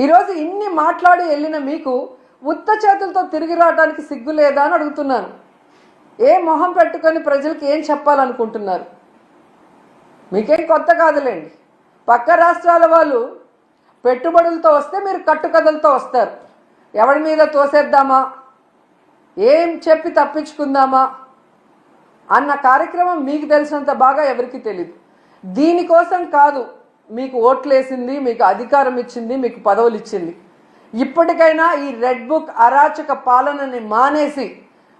ఈరోజు ఇన్ని మాట్లాడి వెళ్ళిన మీకు ఉత్త చేతులతో తిరిగి రావడానికి సిగ్గు లేదా అని అడుగుతున్నాను. ఏ మొహం పెట్టుకొని ప్రజలకు ఏం చెప్పాలనుకుంటున్నారు? మీకేం కొత్త కాదులేండి. పక్క రాష్ట్రాల వాళ్ళు పెట్టుబడులతో వస్తే మీరు కట్టుకథలతో వస్తారు. ఎవరి మీద తోసేద్దామా, ఏం చెప్పి తప్పించుకుందామా అన్న కార్యక్రమం మీకు తెలిసినంత బాగా ఎవరికి తెలియదు. దీనికోసం కాదు మీకు ఓట్లేసింది, మీకు అధికారం ఇచ్చింది, మీకు పదవులు ఇచ్చింది. ఇప్పటికైనా ఈ రెడ్ బుక్ అరాచక పాలనని మానేసి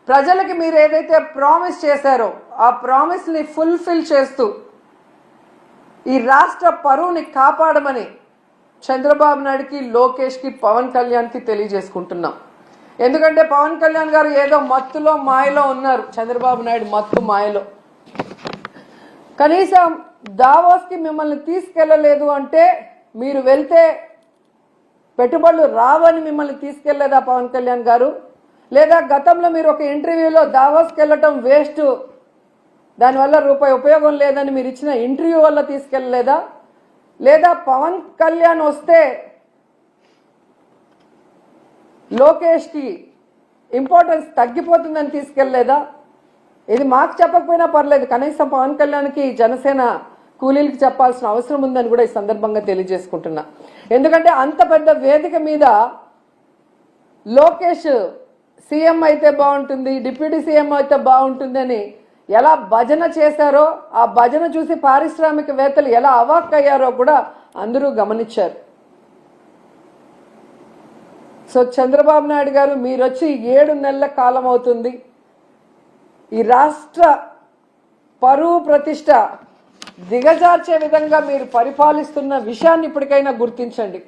ప్రజలకి మీరు ఏదైతే ప్రామిస్ చేశారో ఆ ప్రామిస్ని ఫుల్ఫిల్ చేస్తూ ఈ రాష్ట్ర పరువుని కాపాడమని చంద్రబాబు నాయుడుకి, లోకేష్కి, పవన్ కళ్యాణ్కి తెలియజేసుకుంటున్నాం. ఎందుకంటే పవన్ కళ్యాణ్ గారు ఏదో మత్తులో మాయలో ఉన్నారు. చంద్రబాబు నాయుడు మత్తు మాయలో. కనీసం దావోస్కి మిమ్మల్ని తీసుకెళ్ళలేదు అంటే మీరు వెళ్తే పెట్టుబడులు రావని మిమ్మల్ని తీసుకెళ్లేదా పవన్ కళ్యాణ్ గారు? లేదా గతంలో మీరు ఒక ఇంటర్వ్యూలో దావోస్కి వెళ్ళటం వేస్ట్, దానివల్ల రూపాయి ఉపయోగం లేదని మీరు ఇచ్చిన ఇంటర్వ్యూ వల్ల తీసుకెళ్ళలేదా? లేదా పవన్ కళ్యాణ్ వస్తే లోకేష్కి ఇంపార్టెన్స్ తగ్గిపోతుందని తీసుకెళ్ళలేదా? ఇది మాకు చెప్పకపోయినా పర్లేదు, కనీసం పవన్ కళ్యాణ్కి జనసేన కూలీలకి చెప్పాల్సిన అవసరం ఉందని కూడా ఈ సందర్భంగా తెలియజేసుకుంటున్నా. ఎందుకంటే అంత పెద్ద వేదిక మీద లోకేష్ సీఎం అయితే బాగుంటుంది, డిప్యూటీ సీఎం అయితే బాగుంటుంది అని ఎలా భజన చేశారో, ఆ భజన చూసి పారిశ్రామికవేత్తలు ఎలా అవాక్కయ్యారో కూడా అందరూ గమనించారు. సో చంద్రబాబు నాయుడు గారు మీరు వచ్చి 7 నెలల కాలం అవుతుంది. ఈ రాష్ట్ర పరువు ప్రతిష్ట దిగజార్చే విధంగా మీరు పరిపాలిస్తున్న విషయాన్ని ఇప్పటికైనా గుర్తించండి.